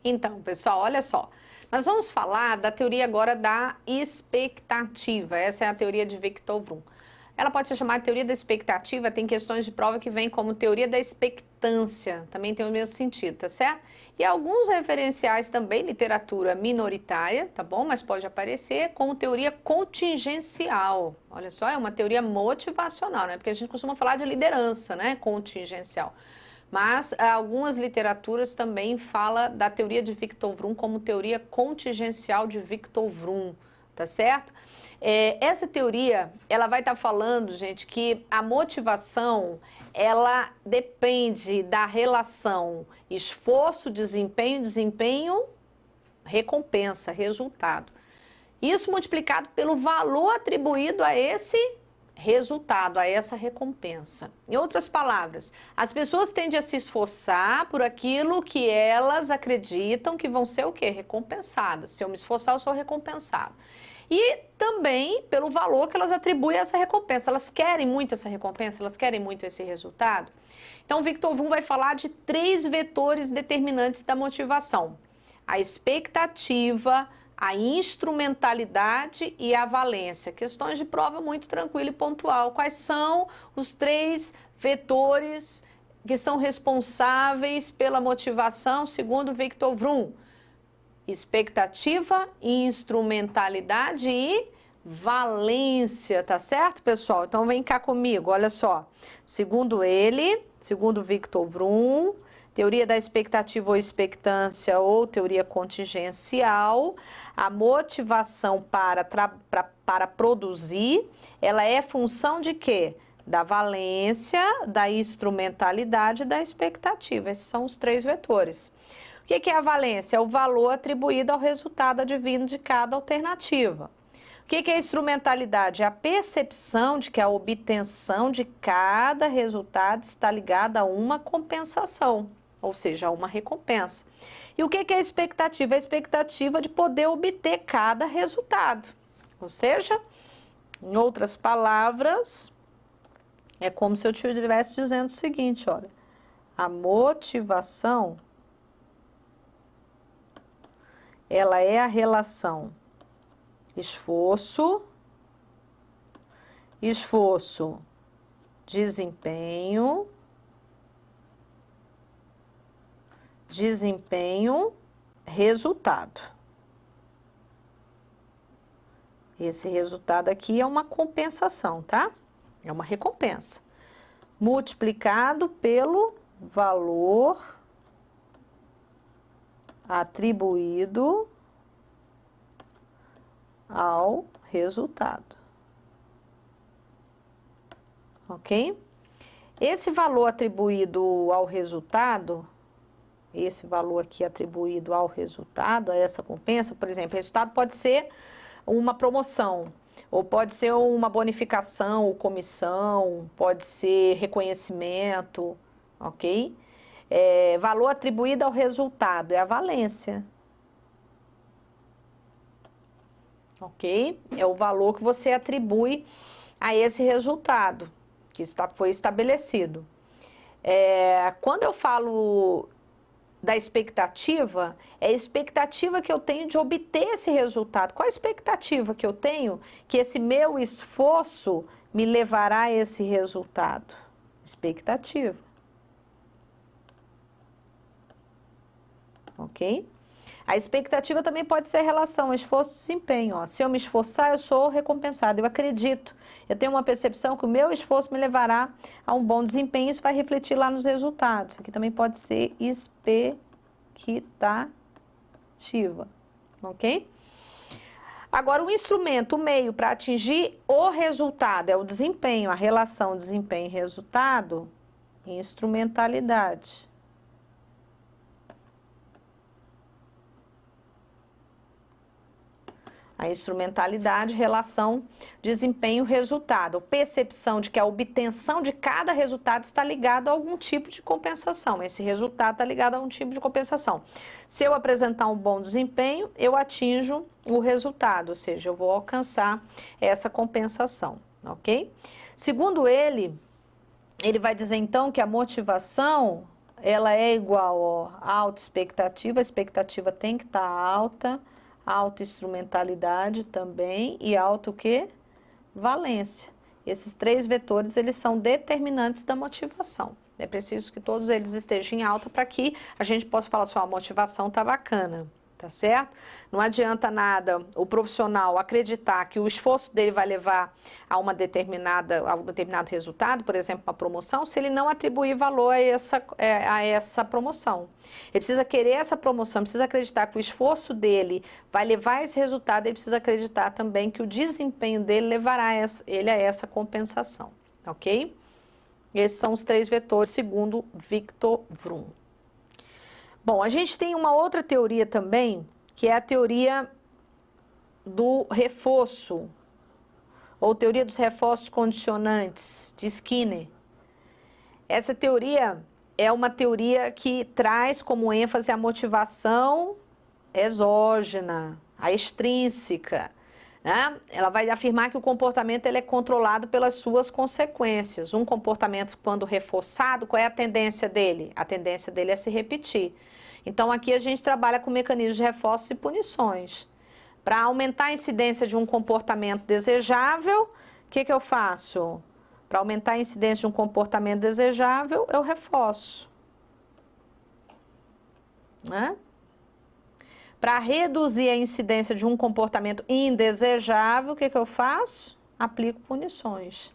Então, pessoal, olha só. Nós vamos falar da teoria agora da expectativa. Essa é a teoria de Victor Vrum. Ela pode ser chamada de teoria da expectativa, tem questões de prova que vêm como teoria da expectância, também tem o mesmo sentido, tá certo? E alguns referenciais também, literatura minoritária, tá bom? Mas pode aparecer como teoria contingencial. Olha só, é uma teoria motivacional, né? Porque a gente costuma falar de liderança, né? Contingencial. Mas algumas literaturas também falam da teoria de Victor Vrum como teoria contingencial de Victor Vrum, tá certo? Essa teoria, ela vai estar falando, gente, que a motivação, ela depende da relação esforço, desempenho, recompensa, resultado. Isso multiplicado pelo valor atribuído a esse resultado, a essa recompensa. Em outras palavras, as pessoas tendem a se esforçar por aquilo que elas acreditam que vão ser o quê? Recompensadas. Se eu me esforçar, eu sou recompensado. E também pelo valor que elas atribuem a essa recompensa. Elas querem muito essa recompensa, elas querem muito esse resultado. Então, Victor Vrum vai falar de 3 vetores determinantes da motivação: a expectativa, a instrumentalidade e a valência. Questões de prova muito tranquila e pontual. Quais são os 3 vetores que são responsáveis pela motivação, segundo Victor Vrum? Expectativa, instrumentalidade e valência, tá certo, pessoal? Então vem cá comigo, olha só. Segundo ele, segundo Victor Vrum, teoria da expectativa ou expectância ou teoria contingencial, a motivação para produzir, ela é função de quê? Da valência, da instrumentalidade e da expectativa. Esses são os 3 vetores. O que é a valência? É o valor atribuído ao resultado advindo de cada alternativa. O que é a instrumentalidade? É a percepção de que a obtenção de cada resultado está ligada a uma compensação, ou seja, a uma recompensa. E o que é a expectativa? A expectativa de poder obter cada resultado. Ou seja, em outras palavras, é como se eu estivesse dizendo o seguinte, olha, a motivação, ela é a relação esforço, desempenho, resultado. Esse resultado aqui é uma compensação, tá? É uma recompensa. Multiplicado pelo valor atribuído ao resultado. Ok? Esse valor atribuído ao resultado, esse valor aqui atribuído ao resultado, a essa compensa, por exemplo, o resultado pode ser uma promoção, ou pode ser uma bonificação, ou comissão, pode ser reconhecimento, ok? Valor atribuído ao resultado, é a valência. Ok? É o valor que você atribui a esse resultado que foi estabelecido. Quando eu falo da expectativa, é a expectativa que eu tenho de obter esse resultado. Qual a expectativa que eu tenho que esse meu esforço me levará a esse resultado? Expectativa. Ok? A expectativa também pode ser relação esforço-desempenho. Se eu me esforçar, eu sou recompensado. Eu acredito. Eu tenho uma percepção que o meu esforço me levará a um bom desempenho. Isso vai refletir lá nos resultados. Aqui também pode ser expectativa. Ok? Agora, o instrumento, o meio para atingir o resultado é o desempenho. A relação desempenho e resultado, instrumentalidade. A instrumentalidade, relação, desempenho, resultado. Percepção de que a obtenção de cada resultado está ligado a algum tipo de compensação. Esse resultado está ligado a um tipo de compensação. Se eu apresentar um bom desempenho, eu atinjo o resultado, ou seja, eu vou alcançar essa compensação, ok? Segundo ele vai dizer então que a motivação ela é igual, ó, alta expectativa, a expectativa tem que estar alta, alta instrumentalidade também e alta o quê? Valência. Esses três vetores, eles são determinantes da motivação. É preciso que todos eles estejam em alta para que a gente possa falar assim, ó, a motivação tá bacana. Tá certo? Não adianta nada o profissional acreditar que o esforço dele vai levar a um determinado resultado, por exemplo, uma promoção, se ele não atribuir valor a essa promoção. Ele precisa querer essa promoção, precisa acreditar que o esforço dele vai levar a esse resultado, ele precisa acreditar também que o desempenho dele levará ele a essa compensação, ok? Esses são os três vetores, segundo Victor Vroom. Bom, a gente tem uma outra teoria também, que é a teoria do reforço, ou teoria dos reforços condicionantes, de Skinner. Essa teoria é uma teoria que traz como ênfase a motivação exógena, a extrínseca, né? Ela vai afirmar que o comportamento ele é controlado pelas suas consequências. Um comportamento, quando reforçado, qual é a tendência dele? A tendência dele é se repetir. Então, aqui a gente trabalha com mecanismos de reforços e punições. Para aumentar a incidência de um comportamento desejável, o que eu faço? Para aumentar a incidência de um comportamento desejável, eu reforço. Né? Para reduzir a incidência de um comportamento indesejável, o que eu faço? Aplico punições.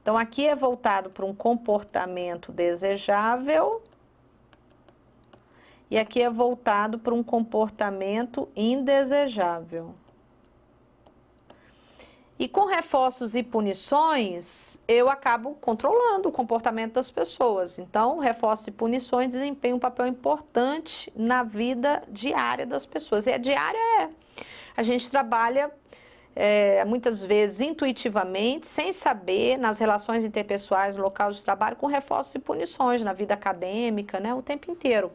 Então, aqui é voltado para um comportamento desejável e aqui é voltado para um comportamento indesejável. E com reforços e punições, eu acabo controlando o comportamento das pessoas. Então, reforços e punições desempenham um papel importante na vida diária das pessoas. E a diária a gente trabalha muitas vezes intuitivamente, sem saber, nas relações interpessoais, no local de trabalho, com reforços e punições, na vida acadêmica, né, o tempo inteiro.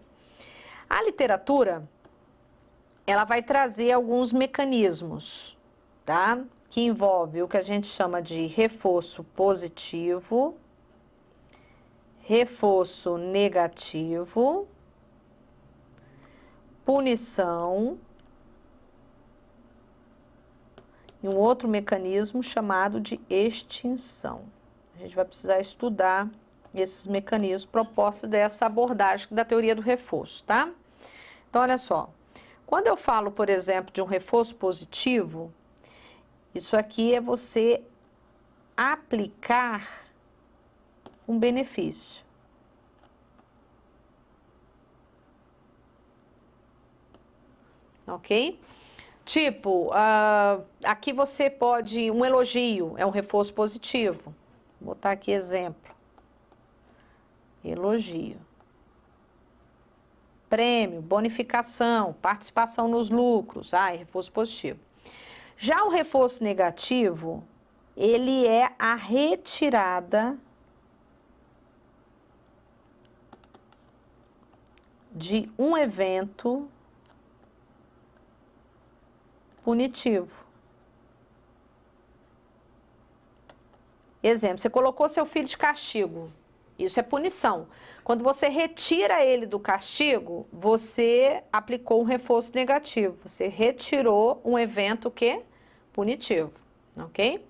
A literatura, ela vai trazer alguns mecanismos, tá? Que envolve o que a gente chama de reforço positivo, reforço negativo, punição e um outro mecanismo chamado de extinção. A gente vai precisar estudar esses mecanismos propostos dessa abordagem da teoria do reforço, tá? Então, olha só, quando eu falo, por exemplo, de um reforço positivo, isso aqui é você aplicar um benefício. Ok? Tipo, aqui você pode, um elogio é um reforço positivo. Vou botar aqui exemplo. Elogio. Prêmio, bonificação, participação nos lucros. É reforço positivo. Já o reforço negativo, ele é a retirada de um evento punitivo. Exemplo, você colocou seu filho de castigo. Isso é punição. Quando você retira ele do castigo, você aplicou um reforço negativo. Você retirou um evento que punitivo, ok?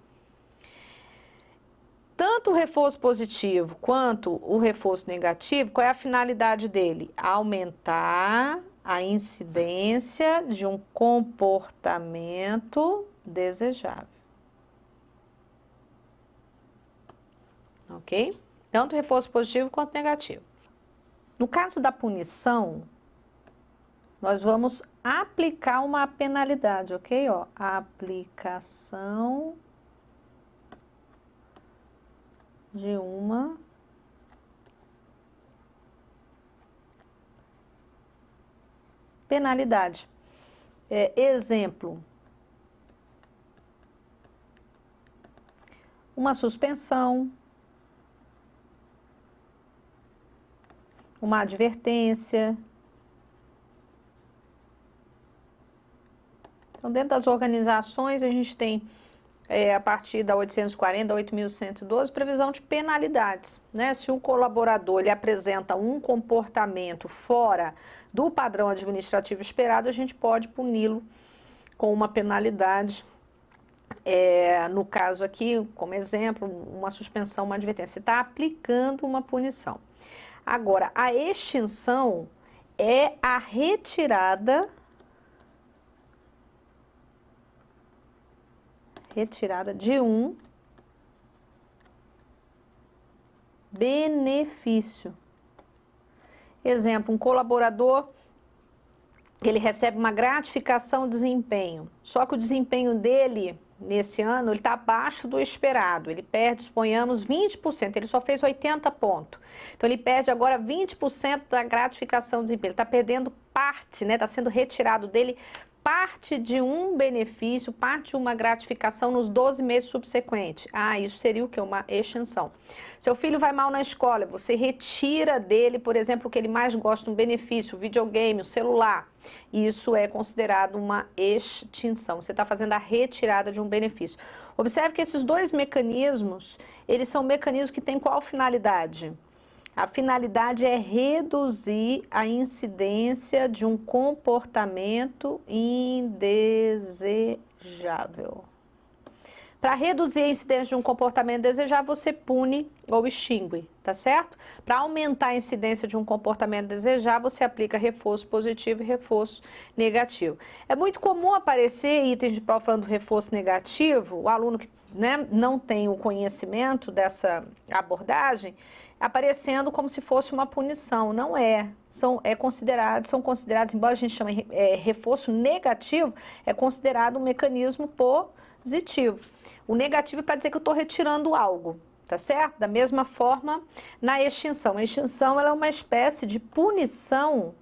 Tanto o reforço positivo quanto o reforço negativo, qual é a finalidade dele? Aumentar a incidência de um comportamento desejável. Ok? Tanto reforço positivo quanto negativo. No caso da punição, nós vamos aplicar uma penalidade, ok? Ó, aplicação de uma penalidade. Exemplo, uma suspensão, uma advertência. Então, dentro das organizações, a gente tem a partir da 840, da 8.112, previsão de penalidades, né? Se um colaborador ele apresenta um comportamento fora do padrão administrativo esperado, a gente pode puni-lo com uma penalidade. No caso aqui, como exemplo, uma suspensão, uma advertência. Você está aplicando uma punição. Agora, a extinção é a retirada de um benefício. Exemplo, um colaborador, ele recebe uma gratificação de desempenho, só que o desempenho dele, nesse ano, ele está abaixo do esperado, ele perde, suponhamos, 20%, ele só fez 80 pontos. Então, ele perde agora 20% da gratificação de desempenho, ele está perdendo parte, né? Está sendo retirado dele parte de um benefício, parte de uma gratificação nos 12 meses subsequentes. Isso seria o quê? Uma extinção. Seu filho vai mal na escola, você retira dele, por exemplo, o que ele mais gosta, um benefício, o videogame, o celular. Isso é considerado uma extinção. Você está fazendo a retirada de um benefício. Observe que esses dois mecanismos, eles são mecanismos que têm qual finalidade? A finalidade é reduzir a incidência de um comportamento indesejável. Para reduzir a incidência de um comportamento desejável, você pune ou extingue, tá certo? Para aumentar a incidência de um comportamento desejável, você aplica reforço positivo e reforço negativo. É muito comum aparecer itens de prova falando do reforço negativo, o aluno que não tem o conhecimento dessa abordagem, aparecendo como se fosse uma punição. Não é. São considerados, embora a gente chame reforço negativo, é considerado um mecanismo positivo. O negativo é para dizer que eu estou retirando algo, tá certo? Da mesma forma, na extinção. A extinção ela é uma espécie de punição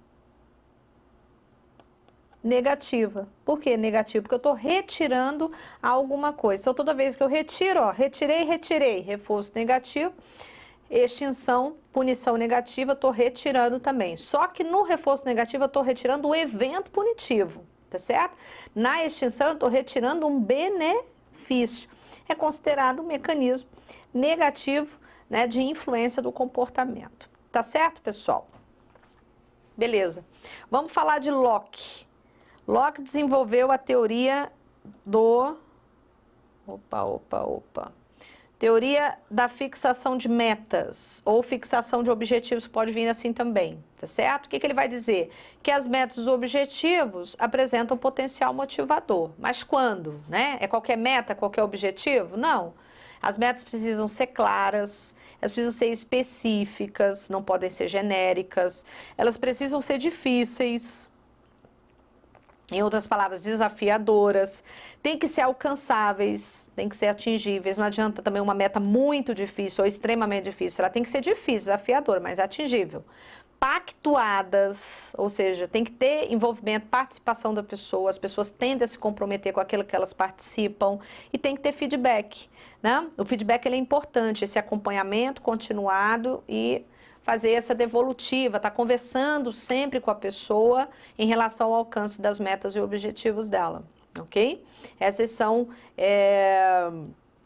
negativa. Por que negativa? Porque eu estou retirando alguma coisa. Então, toda vez que eu retiro, retirei, reforço negativo. Extinção, punição negativa, eu estou retirando também. Só que no reforço negativo eu estou retirando o evento punitivo, tá certo? Na extinção eu estou retirando um benefício. É considerado um mecanismo negativo, né, de influência do comportamento. Tá certo, pessoal? Beleza. Vamos falar de Locke. Locke desenvolveu a teoria do... Teoria da fixação de metas, ou fixação de objetivos, pode vir assim também, tá certo? O que ele vai dizer? Que as metas e os objetivos apresentam potencial motivador. Mas quando, né? É qualquer meta, qualquer objetivo? Não. As metas precisam ser claras, elas precisam ser específicas, não podem ser genéricas, elas precisam ser difíceis. Em outras palavras, desafiadoras, tem que ser alcançáveis, tem que ser atingíveis. Não adianta também uma meta muito difícil ou extremamente difícil. Ela tem que ser difícil, desafiadora, mas atingível. Pactuadas, ou seja, tem que ter envolvimento, participação da pessoa. As pessoas tendem a se comprometer com aquilo que elas participam e tem que ter feedback, né? O feedback ele é importante, esse acompanhamento continuado e fazer essa devolutiva, tá conversando sempre com a pessoa em relação ao alcance das metas e objetivos dela, ok? Esses são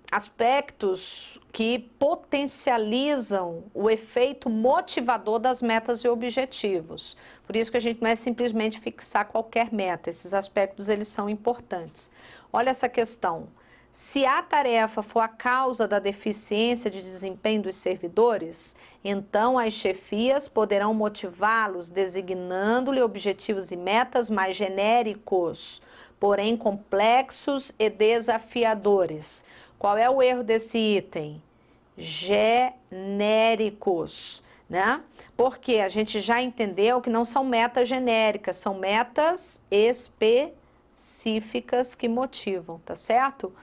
aspectos que potencializam o efeito motivador das metas e objetivos. Por isso que a gente não é simplesmente fixar qualquer meta, esses aspectos eles são importantes. Olha essa questão. Se a tarefa for a causa da deficiência de desempenho dos servidores, então as chefias poderão motivá-los designando-lhe objetivos e metas mais genéricos, porém complexos e desafiadores. Qual é o erro desse item? Genéricos, né? Porque a gente já entendeu que não são metas genéricas, são metas específicas que motivam, tá certo?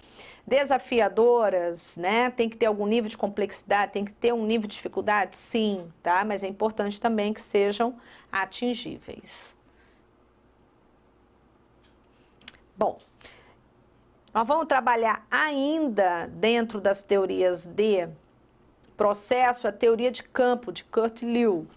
Desafiadoras, né? Tem que ter algum nível de complexidade, tem que ter um nível de dificuldade, sim, tá? Mas é importante também que sejam atingíveis. Bom, nós vamos trabalhar ainda dentro das teorias de processo, a teoria de campo, de Kurzweil.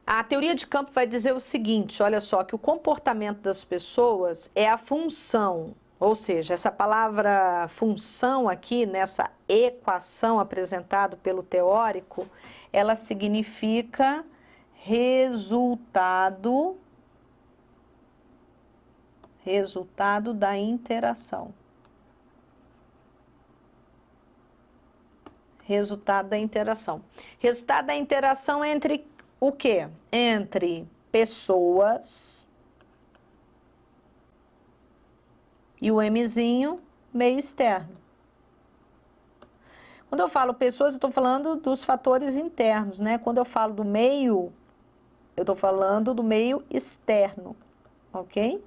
A teoria de campo vai dizer o seguinte, olha só, que o comportamento das pessoas é a função Ou seja, essa palavra função aqui, nessa equação apresentada pelo teórico, ela significa resultado da interação. Resultado da interação. Resultado da interação entre o quê? Entre pessoas e o Mzinho, meio externo. Quando eu falo pessoas, eu estou falando dos fatores internos, né? Quando eu falo do meio, eu estou falando do meio externo, ok?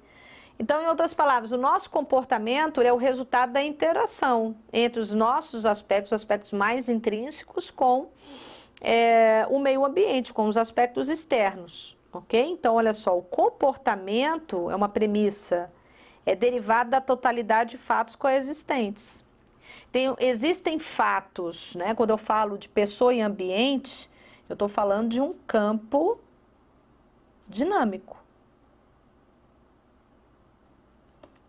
Então, em outras palavras, o nosso comportamento é o resultado da interação entre os nossos aspectos, os aspectos mais intrínsecos, com o meio ambiente, com os aspectos externos, ok? Então, olha só, o comportamento é uma premissa, é derivado da totalidade de fatos coexistentes. Existem fatos, né? Quando eu falo de pessoa e ambiente, eu estou falando de um campo dinâmico.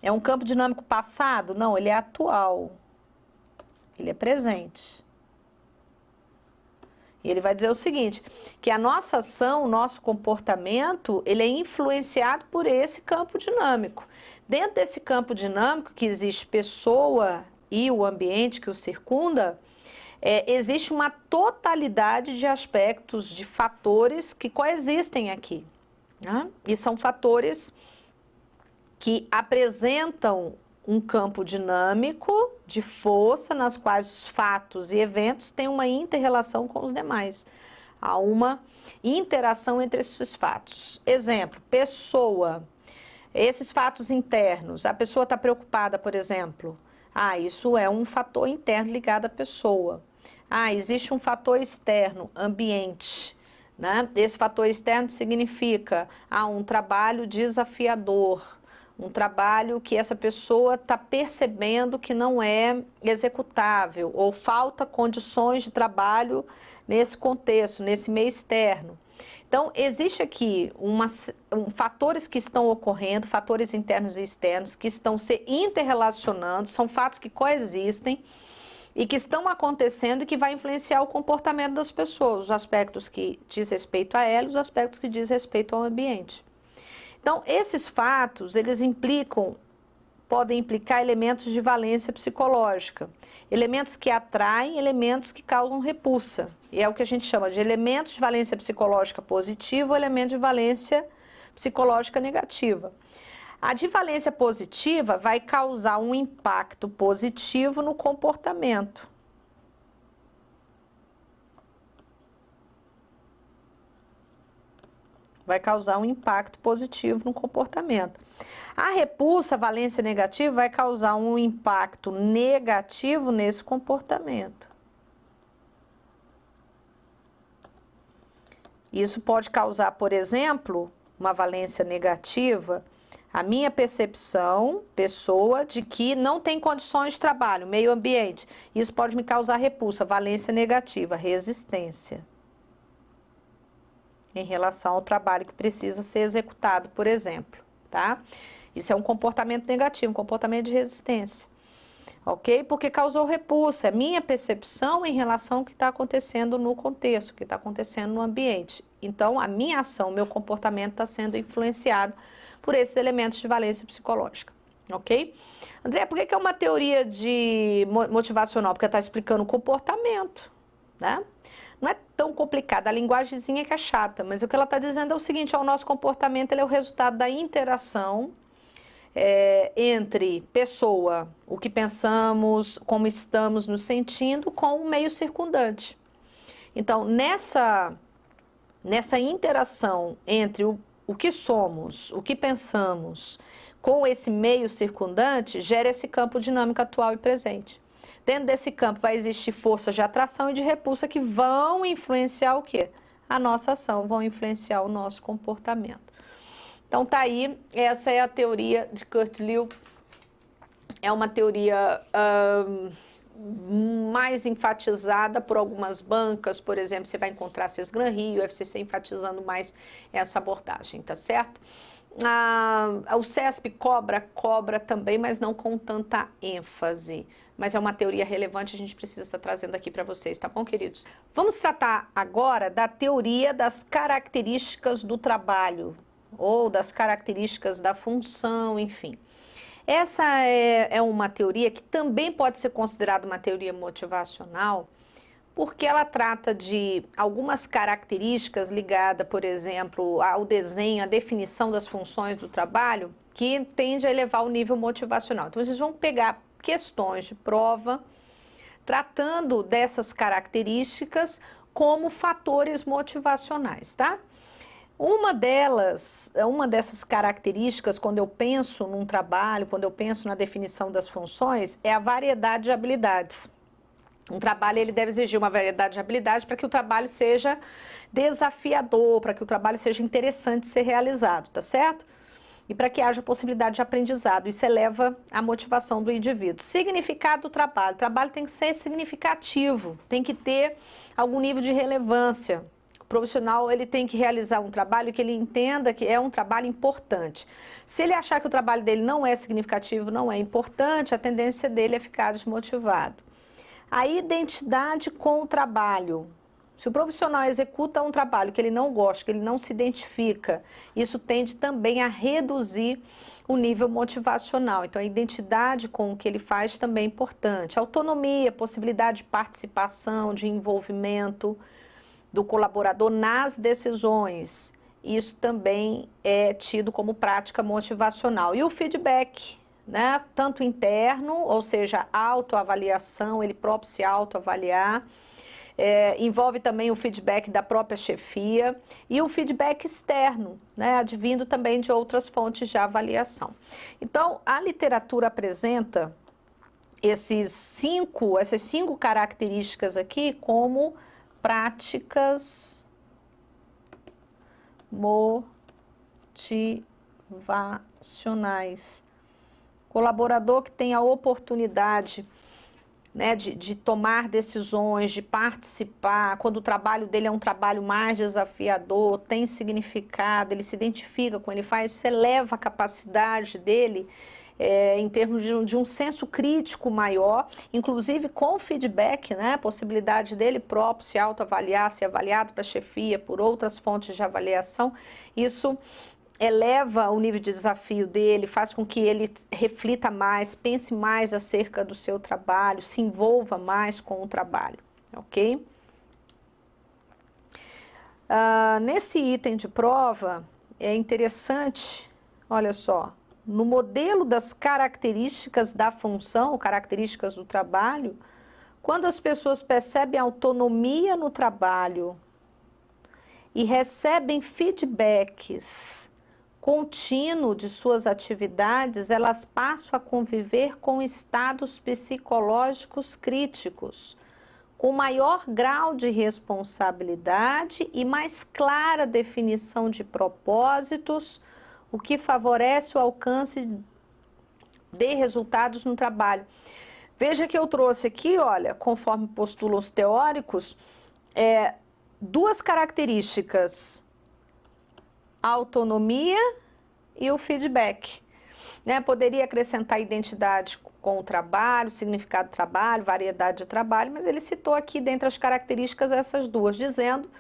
É um campo dinâmico passado? Não, ele é atual. Ele é presente. E ele vai dizer o seguinte, que a nossa ação, o nosso comportamento, ele é influenciado por esse campo dinâmico. Dentro desse campo dinâmico, que existe pessoa e o ambiente que o circunda, existe uma totalidade de aspectos, de fatores que coexistem aqui, né? E são fatores que apresentam um campo dinâmico de força nas quais os fatos e eventos têm uma inter-relação com os demais. Há uma interação entre esses fatos. Exemplo, pessoa. Esses fatos internos. A pessoa está preocupada, por exemplo. Isso é um fator interno ligado à pessoa. Existe um fator externo, ambiente, né? Esse fator externo significa um trabalho desafiador, um trabalho que essa pessoa está percebendo que não é executável, ou falta condições de trabalho nesse contexto, nesse meio externo. Então, existe aqui fatores que estão ocorrendo, fatores internos e externos, que estão se interrelacionando, são fatos que coexistem e que estão acontecendo e que vai influenciar o comportamento das pessoas, os aspectos que diz respeito a ela, os aspectos que diz respeito ao ambiente. Então, esses fatos, eles podem implicar elementos de valência psicológica, elementos que atraem, elementos que causam repulsa. E é o que a gente chama de elementos de valência psicológica positiva ou elementos de valência psicológica negativa. A de valência positiva vai causar um impacto positivo no comportamento. Vai causar um impacto positivo no comportamento. A repulsa, a valência negativa, vai causar um impacto negativo nesse comportamento. Isso pode causar, por exemplo, uma valência negativa, a minha percepção, pessoa, de que não tem condições de trabalho, meio ambiente. Isso pode me causar repulsa, valência negativa, resistência em relação ao trabalho que precisa ser executado, por exemplo, tá? Isso é um comportamento negativo, um comportamento de resistência, ok? Porque causou repulsa, é minha percepção em relação ao que está acontecendo no contexto, o que está acontecendo no ambiente. Então, a minha ação, meu comportamento está sendo influenciado por esses elementos de valência psicológica, ok? André, por que é uma teoria motivacional? Porque está explicando o comportamento, né? Não é tão complicado, a linguagemzinha que é chata, mas o que ela está dizendo é o seguinte, o nosso comportamento ele é o resultado da interação entre pessoa, o que pensamos, como estamos nos sentindo, com o meio circundante. Então, nessa interação entre o que somos, o que pensamos, com esse meio circundante, gera esse campo dinâmico atual e presente. Dentro desse campo vai existir forças de atração e de repulsa que vão influenciar o quê? A nossa ação, vão influenciar o nosso comportamento. Então tá aí, essa é a teoria de Kurzweil. É uma teoria mais enfatizada por algumas bancas, por exemplo, você vai encontrar Cesgran Rio, o FCC enfatizando mais essa abordagem, tá certo? O CESP cobra também, mas não com tanta ênfase. Mas é uma teoria relevante, a gente precisa estar trazendo aqui para vocês, tá bom, queridos? Vamos tratar agora da teoria das características do trabalho, ou das características da função, enfim. Essa é uma teoria que também pode ser considerada uma teoria motivacional, porque ela trata de algumas características ligadas, por exemplo, ao desenho, à definição das funções do trabalho, que tende a elevar o nível motivacional. Então, vocês vão pegar questões de prova tratando dessas características como fatores motivacionais, tá? Uma dessas características, quando eu penso num trabalho, quando eu penso na definição das funções, é a variedade de habilidades. Um trabalho ele deve exigir uma variedade de habilidades para que o trabalho seja desafiador, para que o trabalho seja interessante de ser realizado, tá certo? E para que haja possibilidade de aprendizado. Isso eleva a motivação do indivíduo. Significado do trabalho. O trabalho tem que ser significativo, tem que ter algum nível de relevância. O profissional ele tem que realizar um trabalho que ele entenda que é um trabalho importante. Se ele achar que o trabalho dele não é significativo, não é importante, a tendência dele é ficar desmotivado. A identidade com o trabalho. Se o profissional executa um trabalho que ele não gosta, que ele não se identifica, isso tende também a reduzir o nível motivacional. Então, a identidade com o que ele faz também é importante. Autonomia, possibilidade de participação, de envolvimento do colaborador nas decisões. Isso também é tido como prática motivacional. E o feedback, né? Tanto interno, ou seja, autoavaliação, ele próprio se autoavaliar. Envolve também o feedback da própria chefia e o feedback externo, né, advindo também de outras fontes de avaliação. Então, a literatura apresenta essas cinco características aqui como práticas motivacionais. Colaborador que tem a oportunidade, né, de tomar decisões, de participar, quando o trabalho dele é um trabalho mais desafiador, tem significado, ele se identifica com ele faz, isso eleva a capacidade dele em termos de um senso crítico maior, inclusive com feedback, né, a possibilidade dele próprio se autoavaliar, ser avaliado para a chefia por outras fontes de avaliação, isso eleva o nível de desafio dele, faz com que ele reflita mais, pense mais acerca do seu trabalho, se envolva mais com o trabalho, ok? Nesse item de prova, é interessante, olha só, no modelo das características da função, características do trabalho, quando as pessoas percebem autonomia no trabalho e recebem feedbacks contínuo de suas atividades, elas passam a conviver com estados psicológicos críticos, com maior grau de responsabilidade e mais clara definição de propósitos, o que favorece o alcance de resultados no trabalho. Veja que eu trouxe aqui, olha, conforme postulam os teóricos, duas características: a autonomia e o feedback. Né? Poderia acrescentar identidade com o trabalho, significado do trabalho, variedade de trabalho, mas ele citou aqui dentre as características essas duas, dizendo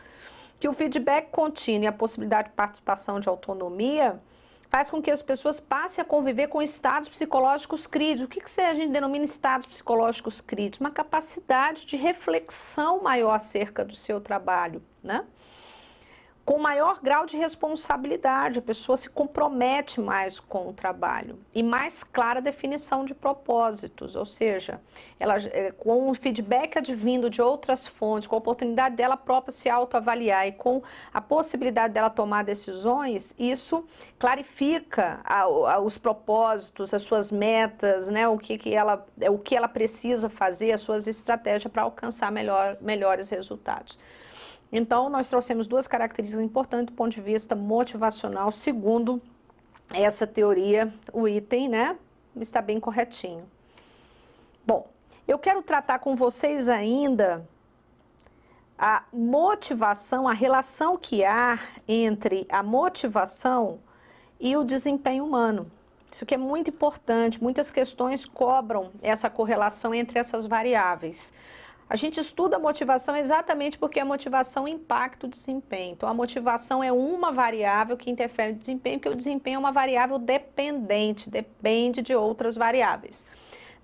que o feedback contínuo e a possibilidade de participação de autonomia faz com que as pessoas passem a conviver com estados psicológicos críticos. O que a gente denomina estados psicológicos críticos? Uma capacidade de reflexão maior acerca do seu trabalho, né? Com maior grau de responsabilidade, a pessoa se compromete mais com o trabalho e mais clara definição de propósitos, ou seja, ela, com o feedback advindo de outras fontes, com a oportunidade dela própria se autoavaliar e com a possibilidade dela tomar decisões, isso clarifica os propósitos, as suas metas, né, o que ela precisa fazer, as suas estratégias para alcançar melhores resultados. Então, nós trouxemos duas características importantes do ponto de vista motivacional, segundo essa teoria, o item, né, está bem corretinho. Bom, eu quero tratar com vocês ainda a motivação, a relação que há entre a motivação e o desempenho humano. Isso que é muito importante, muitas questões cobram essa correlação entre essas variáveis. A gente estuda a motivação exatamente porque a motivação impacta o desempenho. Então, a motivação é uma variável que interfere no desempenho, porque o desempenho é uma variável dependente, depende de outras variáveis.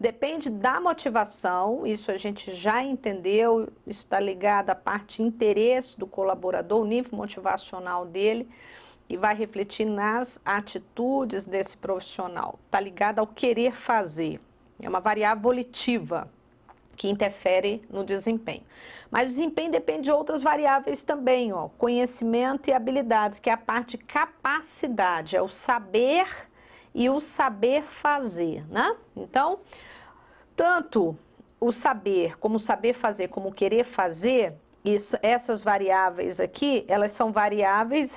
Depende da motivação, isso a gente já entendeu, isso está ligado à parte de interesse do colaborador, o nível motivacional dele, e vai refletir nas atitudes desse profissional. Está ligado ao querer fazer, é uma variável volitiva que interfere no desempenho. Mas o desempenho depende de outras variáveis também, ó, conhecimento e habilidades, que é a parte de capacidade, é o saber e o saber fazer, né? Então, tanto o saber, como o saber fazer, como o querer fazer, essas variáveis aqui, elas são variáveis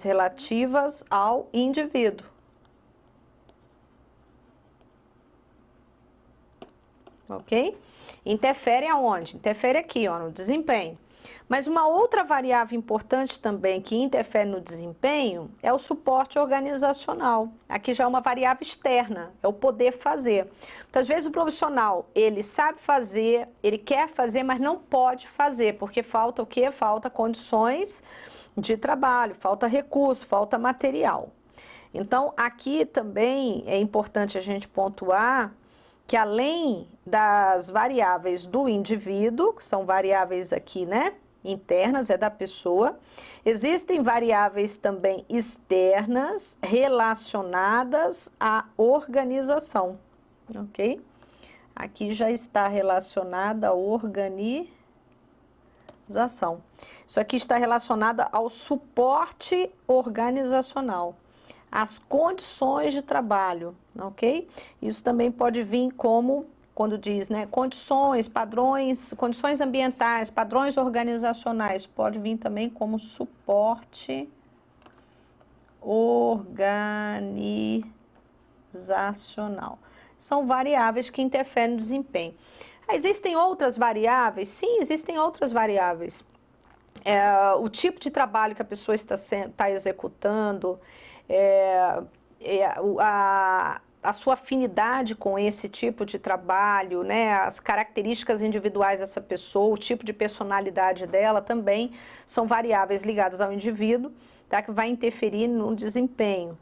relativas ao indivíduo. Ok? Interfere aonde? Interfere aqui, ó, no desempenho. Mas uma outra variável importante também que interfere no desempenho é o suporte organizacional. Aqui já é uma variável externa, é o poder fazer. Muitas vezes o profissional, ele sabe fazer, ele quer fazer, mas não pode fazer, porque falta o quê? Falta condições de trabalho, falta recurso, falta material. Então, aqui também é importante a gente pontuar que além das variáveis do indivíduo, que são variáveis aqui, né, internas, é da pessoa, existem variáveis também externas relacionadas à organização, ok? Aqui já está relacionada à organização. Isso aqui está relacionada ao suporte organizacional, as condições de trabalho, ok? Isso também pode vir como, quando diz, né, condições, padrões, condições ambientais, padrões organizacionais, pode vir também como suporte organizacional. São variáveis que interferem no desempenho. Existem outras variáveis? Sim, existem outras variáveis. O tipo de trabalho que a pessoa está executando, a sua afinidade com esse tipo de trabalho, né, as características individuais dessa pessoa, o tipo de personalidade dela também são variáveis ligadas ao indivíduo, tá, que vai interferir no desempenho.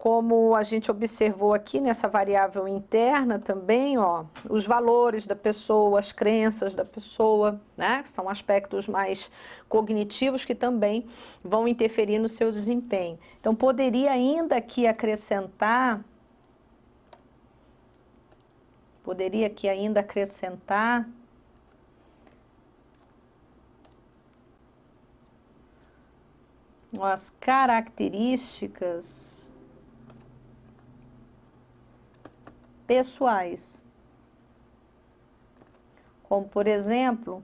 Como a gente observou aqui nessa variável interna também, ó, os valores da pessoa, as crenças da pessoa, né, que são aspectos mais cognitivos que também vão interferir no seu desempenho. Então, poderia ainda aqui acrescentar, as características pessoais, como, por exemplo,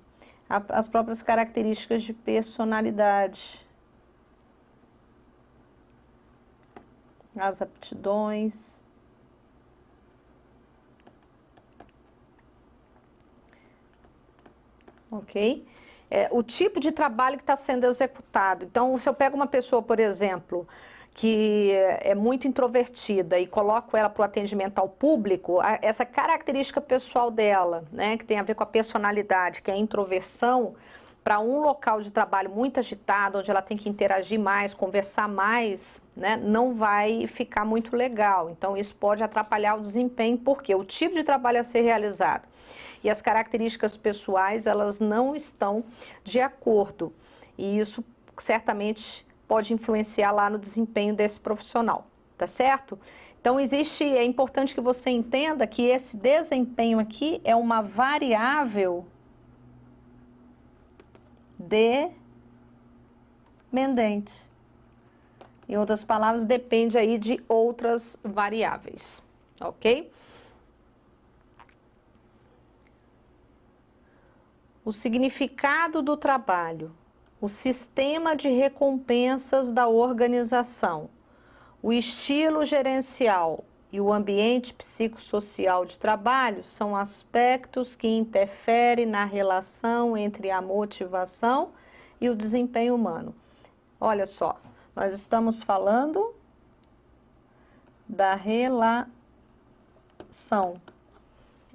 as próprias características de personalidade, as aptidões, ok? O tipo de trabalho que está sendo executado. Então, se eu pego uma pessoa, por exemplo, que é muito introvertida e coloco ela para o atendimento ao público, essa característica pessoal dela, né, que tem a ver com a personalidade, que é a introversão, para um local de trabalho muito agitado, onde ela tem que interagir mais, conversar mais, né, não vai ficar muito legal. Então, isso pode atrapalhar o desempenho, porque o tipo de trabalho a ser realizado e as características pessoais, elas não estão de acordo. E isso certamente pode influenciar lá no desempenho desse profissional, tá certo? Então, é importante que você entenda que esse desempenho aqui é uma variável dependente. Em outras palavras, depende aí de outras variáveis, ok? O significado do trabalho, o sistema de recompensas da organização, o estilo gerencial e o ambiente psicossocial de trabalho são aspectos que interferem na relação entre a motivação e o desempenho humano. Olha só, Nós estamos falando da relação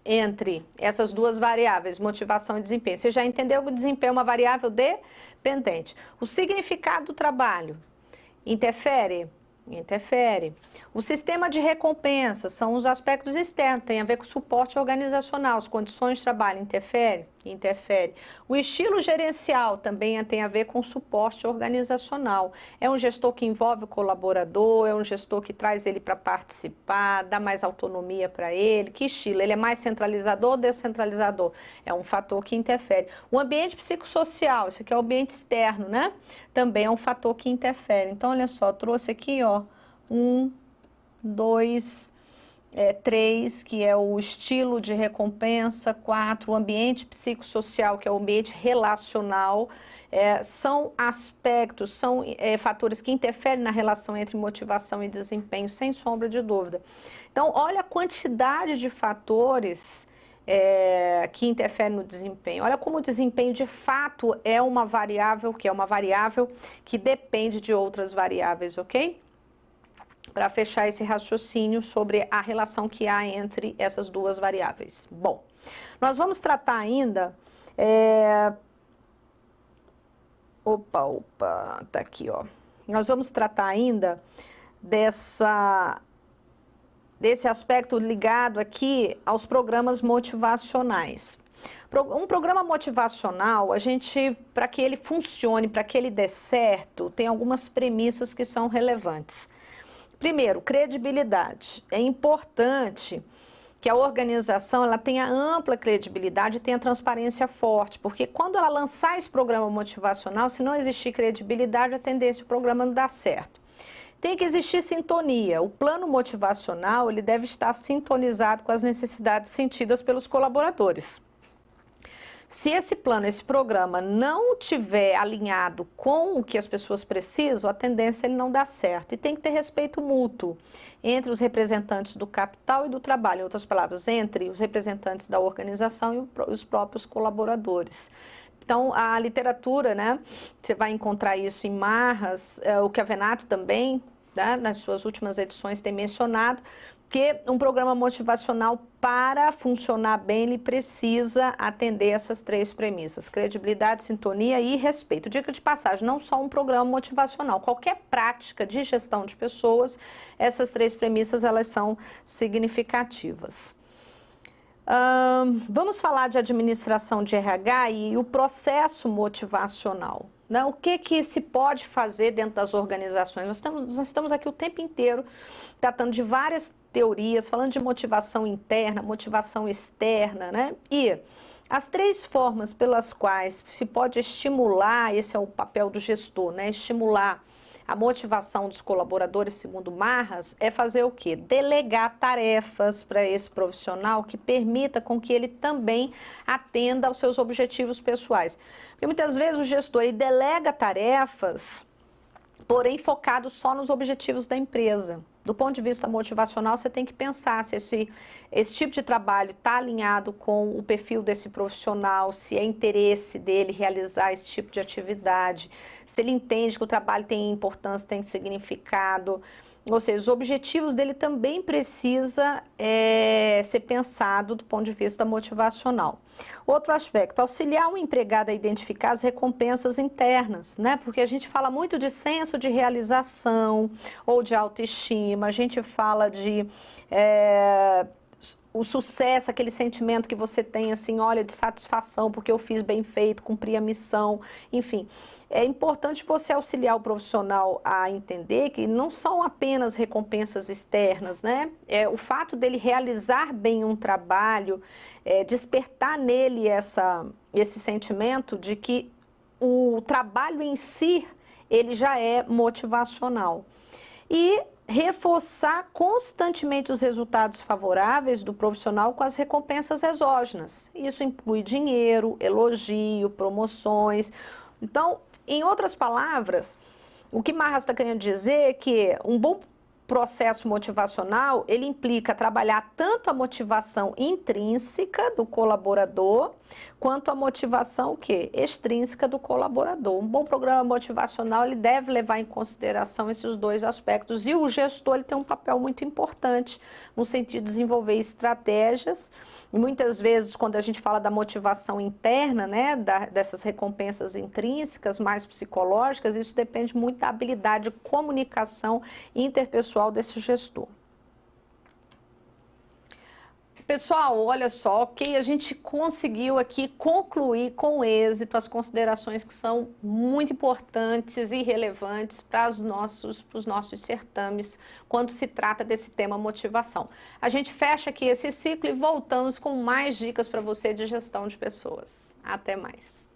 entre essas duas variáveis, motivação e desempenho. Você já entendeu que o desempenho é uma variável dependente. O significado do trabalho interfere? Interfere. O sistema de recompensa são os aspectos externos, tem a ver com o suporte organizacional, as condições de trabalho, interfere? Interfere. O estilo gerencial também tem a ver com o suporte organizacional. É um gestor que envolve o colaborador, é um gestor que traz ele para participar, dá mais autonomia para ele. Que estilo? Ele é mais centralizador ou descentralizador? É um fator que interfere. O ambiente psicossocial, isso aqui é o ambiente externo, né? Também é um fator que interfere. Então, olha só, trouxe aqui, ó, 1, 2, 3, que é o estilo de recompensa, 4, o ambiente psicossocial, que é o ambiente relacional, são aspectos, são fatores que interferem na relação entre motivação e desempenho, sem sombra de dúvida. Então, olha a quantidade de fatores que interferem no desempenho. Olha como o desempenho, de fato, é uma variável que depende de outras variáveis, ok? Para fechar esse raciocínio sobre a relação que há entre essas duas variáveis. Bom, nós vamos tratar ainda... tá aqui, ó. Nós vamos tratar ainda desse aspecto ligado aqui aos programas motivacionais. Um programa motivacional, para que ele funcione, para que ele dê certo, tem algumas premissas que são relevantes. Primeiro, credibilidade. É importante que a organização ela tenha ampla credibilidade e tenha transparência forte, porque quando ela lançar esse programa motivacional, se não existir credibilidade, a tendência é o programa não dar certo. Tem que existir sintonia. O plano motivacional ele deve estar sintonizado com as necessidades sentidas pelos colaboradores. Se esse plano, esse programa não tiver alinhado com o que as pessoas precisam, a tendência é ele não dar certo. E tem que ter respeito mútuo entre os representantes do capital e do trabalho. Em outras palavras, entre os representantes da organização e os próprios colaboradores. Então, a literatura, né, você vai encontrar isso em Marras, o Chiavenato também, né, nas suas últimas edições tem mencionado, que um programa motivacional, para funcionar bem, ele precisa atender essas três premissas: credibilidade, sintonia e respeito. Dica de passagem, não só um programa motivacional, qualquer prática de gestão de pessoas, essas três premissas, elas são significativas. Vamos falar de administração de RH e o processo motivacional. Né? O que se pode fazer dentro das organizações? Nós estamos aqui o tempo inteiro tratando de várias teorias, falando de motivação interna, motivação externa, né? E as três formas pelas quais se pode estimular, esse é o papel do gestor, né? Estimular a motivação dos colaboradores, segundo Marras, é fazer o quê? Delegar tarefas para esse profissional que permita com que ele também atenda aos seus objetivos pessoais. Porque muitas vezes o gestor ele delega tarefas, porém focado só nos objetivos da empresa. Do ponto de vista motivacional, você tem que pensar se esse tipo de trabalho está alinhado com o perfil desse profissional, se é interesse dele realizar esse tipo de atividade, se ele entende que o trabalho tem importância, tem significado. Ou seja, os objetivos dele também precisa ser pensado do ponto de vista motivacional. Outro aspecto, auxiliar o empregado a identificar as recompensas internas, né? Porque a gente fala muito de senso de realização ou de autoestima, a gente fala de o sucesso, aquele sentimento que você tem, assim, olha, de satisfação, porque eu fiz bem feito, cumpri a missão, enfim. É importante você auxiliar o profissional a entender que não são apenas recompensas externas, né? O fato dele realizar bem um trabalho, despertar nele esse sentimento de que o trabalho em si, ele já é motivacional. E reforçar constantemente os resultados favoráveis do profissional com as recompensas exógenas. Isso inclui dinheiro, elogio, promoções. Então, em outras palavras, o que Marras está querendo dizer é que um bom processo motivacional, ele implica trabalhar tanto a motivação intrínseca do colaborador, Quanto à motivação, o quê? Extrínseca do colaborador. Um bom programa motivacional, ele deve levar em consideração esses dois aspectos. E o gestor, ele tem um papel muito importante no sentido de desenvolver estratégias. E muitas vezes, quando a gente fala da motivação interna, né, dessas recompensas intrínsecas, mais psicológicas, isso depende muito da habilidade de comunicação interpessoal desse gestor. Pessoal, olha só, ok, a gente conseguiu aqui concluir com êxito as considerações que são muito importantes e relevantes para os nossos certames quando se trata desse tema motivação. A gente fecha aqui esse ciclo e voltamos com mais dicas para você de gestão de pessoas. Até mais!